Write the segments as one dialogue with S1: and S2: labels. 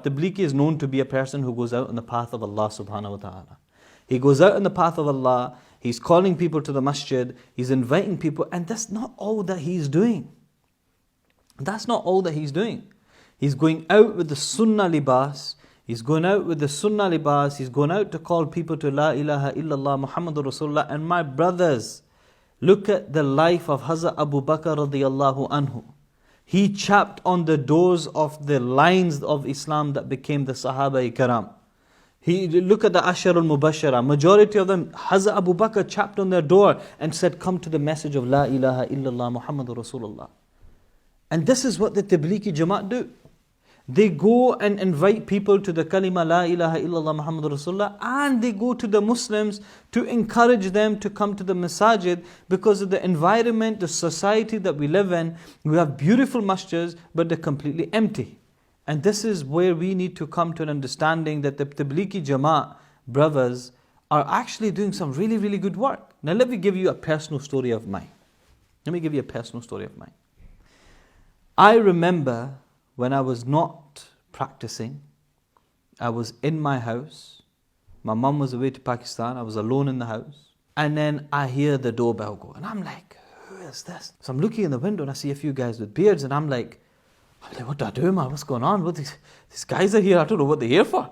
S1: Tablighi is known to be a person who goes out on the path of Allah subhanahu wa ta'ala. He goes out on the path of Allah, he's calling people to the masjid, he's inviting people, and that's not all that he's doing. That's not all that he's doing. He's going out with the sunnah libas, he's going out with the sunnah libas, he's going out to call people to La ilaha illallah Muhammadur Rasulullah. And my brothers, look at the life of Hazrat Abu Bakr radiyallahu anhu. He chapped on the doors of the lines of Islam that became the Sahaba-i-Karam. Look at the Ashar al-Mubashara. Majority of them, Hazrat Abu Bakr chapped on their door and said, come to the message of La ilaha illallah Muhammadur Rasulullah. And this is what the Tablighi Jamaat do. They go and invite people to the kalima La ilaha illallah Muhammadur Rasulullah, and they go to the Muslims to encourage them to come to the masajid, because of the environment, the society that we live in. We have beautiful masjids, but they're completely empty. And this is where we need to come to an understanding that the Tablighi Jamaat brothers are actually doing some really, really good work. Now let me give you a personal story of mine. I remember when I was not practicing, I was in my house. My mum was away to Pakistan. I was alone in the house. And then I hear the doorbell go. And I'm like, who is this? So I'm looking in the window and I see a few guys with beards. And I'm like, what do I do, man? What's going on? These guys are here. I don't know what they're here for.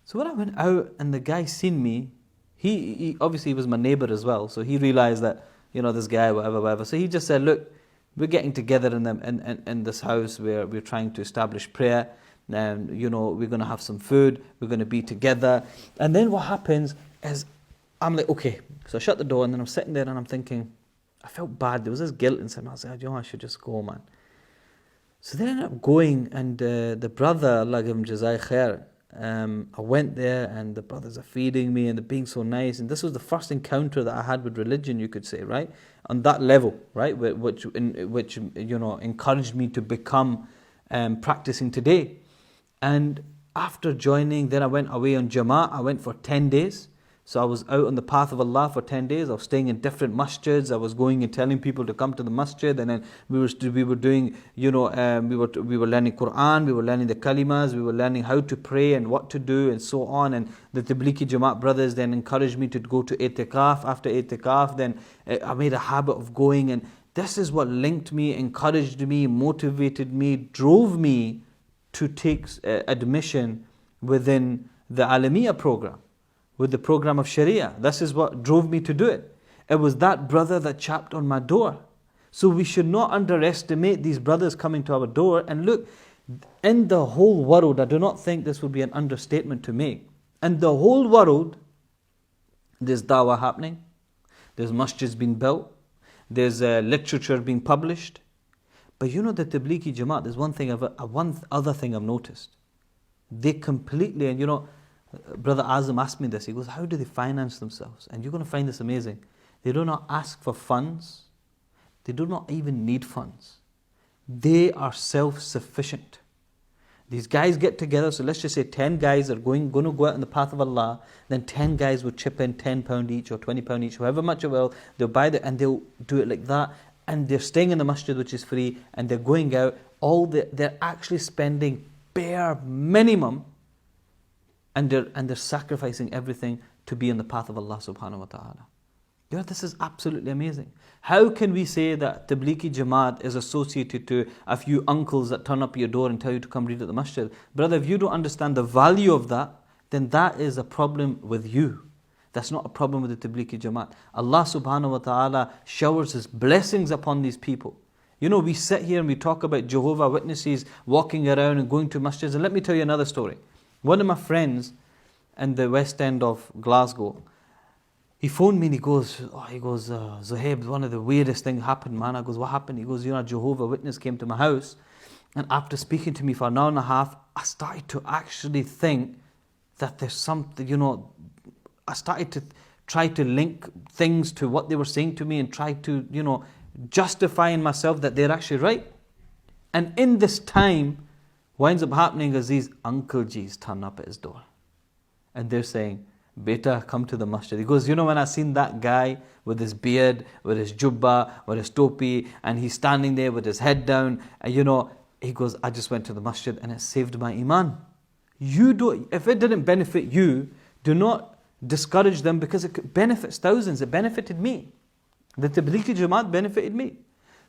S1: So when I went out and the guy seen me, he obviously was my neighbor as well. So he realized that, this guy, whatever. So he just said, look, we're getting together in this house where we're trying to establish prayer, and we're going to have some food, we're going to be together. And then what happens is, I'm like, okay. So I shut the door, and then I'm sitting there and I'm thinking, I felt bad. There was this guilt inside me. I was like, I should just go, man. So then I ended up going, and the brother, Allah give him Jazai Khair, I went there, and the brothers are feeding me and they're being so nice. And this was the first encounter that I had with religion, you could say, right? On that level, right? Which encouraged me to become practicing today. And after joining, then I went away on Jamaat. I went for 10 days. So I was out on the path of Allah for 10 days. I was staying in different masjids. I was going and telling people to come to the masjid. And then we were doing, we were learning Quran, we were learning the kalimas, we were learning how to pray and what to do and so on. And the Tablighi Jamaat brothers then encouraged me to go to itikaf. After itikaf, then I made a habit of going. And this is what linked me, encouraged me, motivated me, drove me to take admission within the Alamiya program, with the program of Sharia. This is what drove me to do it. It was that brother that chapped on my door. So we should not underestimate these brothers coming to our door. And look, in the whole world, I do not think this would be an understatement to make. In the whole world, there's dawah happening, there's masjids being built, there's literature being published. But the Tablighi Jamaat, there's one other thing I've noticed. They completely, and Brother Azam asked me this. He goes, how do they finance themselves? And you're going to find this amazing. They do not ask for funds. They do not even need funds. They are self-sufficient. These guys get together. So let's just say 10 guys are going to go out on the path of Allah. Then 10 guys will chip in £10 each or £20 each, however much it will. They'll buy it and they'll do it like that. And they're staying in the masjid, which is free. And they're going out. They're actually spending bare minimum. And they're sacrificing everything to be in the path of Allah subhanahu wa ta'ala. This is absolutely amazing. How can we say that Tablighi Jamaat is associated to a few uncles that turn up at your door and tell you to come read at the masjid? Brother, if you don't understand the value of that, then that is a problem with you. That's not a problem with the Tablighi Jamaat. Allah subhanahu wa ta'ala showers His blessings upon these people. We sit here and we talk about Jehovah Witnesses walking around and going to masjids. And let me tell you another story. One of my friends in the West End of Glasgow, he phoned me and he goes, Zohaib, one of the weirdest things happened, man. I goes, what happened? He goes, a Jehovah Witness came to my house, and after speaking to me for an hour and a half, I started to actually think that there's something, I started to try to link things to what they were saying to me and try to, justify in myself that they're actually right. And in this time, what ends up happening is these Uncle G's turn up at his door. And they're saying, Beta, come to the masjid. He goes, when I seen that guy with his beard, with his jubba, with his topi, and he's standing there with his head down, and he goes, I just went to the masjid and it saved my iman. if it didn't benefit you, do not discourage them, because it benefits thousands. It benefited me. The Tablighi Jamaat benefited me.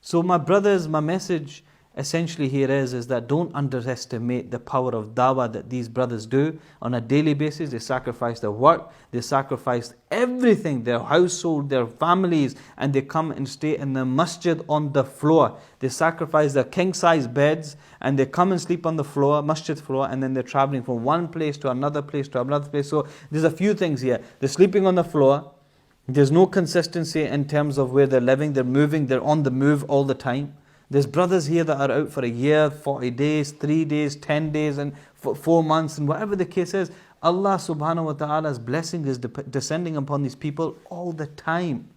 S1: So my brothers, my message essentially here is that don't underestimate the power of dawah that these brothers do on a daily basis. They sacrifice their work, they sacrifice everything, their household, their families, and they come and stay in the masjid on the floor. They sacrifice their king-size beds and they come and sleep on the floor, masjid floor, and then they're traveling from one place to another place to another place. So there's a few things here. They're sleeping on the floor. There's no consistency in terms of where they're living. They're moving, they're on the move all the time. There's brothers here that are out for a year, 40 days, 3 days, 10 days, and 4 months, and whatever the case is. Allah subhanahu wa ta'ala's blessing is descending upon these people all the time.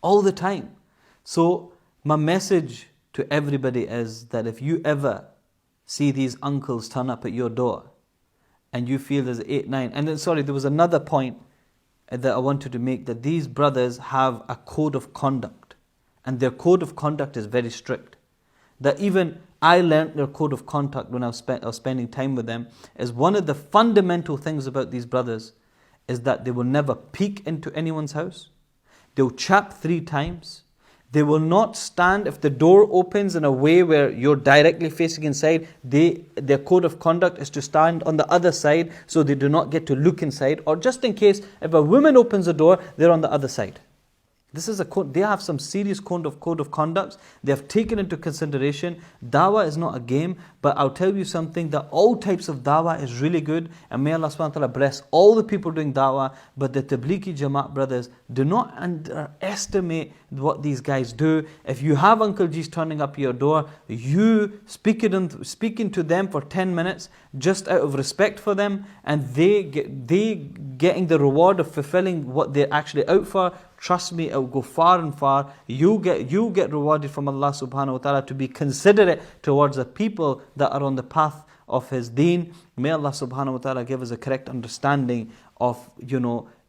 S1: All the time. So my message to everybody is that if you ever see these uncles turn up at your door, and you feel there's 8, 9, and then there was another point that I wanted to make, that these brothers have a code of conduct. And their code of conduct is very strict. That even I learned their code of conduct when I was spending time with them, is one of the fundamental things about these brothers is that they will never peek into anyone's house. They'll chap 3 times. They will not stand if the door opens in a way where you're directly facing inside. Their code of conduct is to stand on the other side so they do not get to look inside. Or just in case, if a woman opens the door, they're on the other side. This is they have some serious code of conduct. They have taken into consideration. Dawah is not a game, but I'll tell you something, that all types of dawah is really good, and may Allah subhanahu wa ta'ala bless all the people doing dawah. But the Tablighi Jamaat brothers, do not underestimate what these guys do. If you have Uncle G's turning up your door, you speaking to them for 10 minutes, just out of respect for them, and they getting the reward of fulfilling what they're actually out for. Trust me, it will go far and far. You get rewarded from Allah subhanahu wa ta'ala to be considerate towards the people that are on the path of His deen. May Allah subhanahu wa ta'ala give us a correct understanding of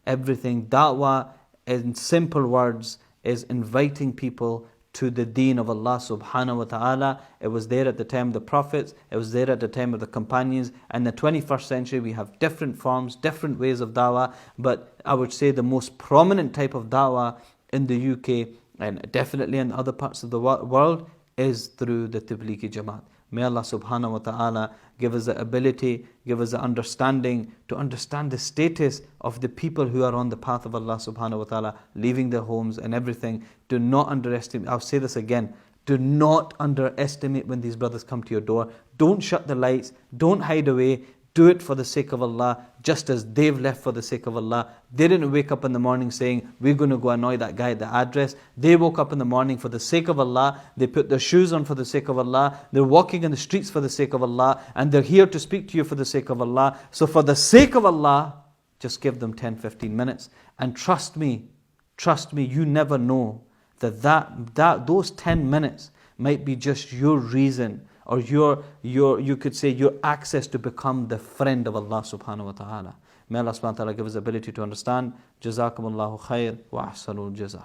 S1: everything. Da'wah, in simple words, is inviting people to the deen of Allah subhanahu wa ta'ala. It was there at the time of the prophets, it was there at the time of the companions, and in the 21st century we have different forms, different ways of dawah, but I would say the most prominent type of dawah in the UK, and definitely in other parts of the world, is through the Tablighi Jamaat. May Allah subhanahu wa ta'ala give us the ability, give us the understanding to understand the status of the people who are on the path of Allah subhanahu wa ta'ala, leaving their homes and everything. Do not underestimate, I'll say this again, do not underestimate when these brothers come to your door. Don't shut the lights, don't hide away. Do it for the sake of Allah, just as they've left for the sake of Allah. They didn't wake up in the morning saying, we're going to go annoy that guy at the address. They woke up in the morning for the sake of Allah. They put their shoes on for the sake of Allah. They're walking in the streets for the sake of Allah. And they're here to speak to you for the sake of Allah. So for the sake of Allah, just give them 10, 15 minutes. And trust me, you never know that those 10 minutes might be just your reason, or you could say your access to become the friend of Allah subhanahu wa ta'ala. May Allah subhanahu wa ta'ala give us the ability to understand. Jazakumullahu khair wa ahsanul jazaa.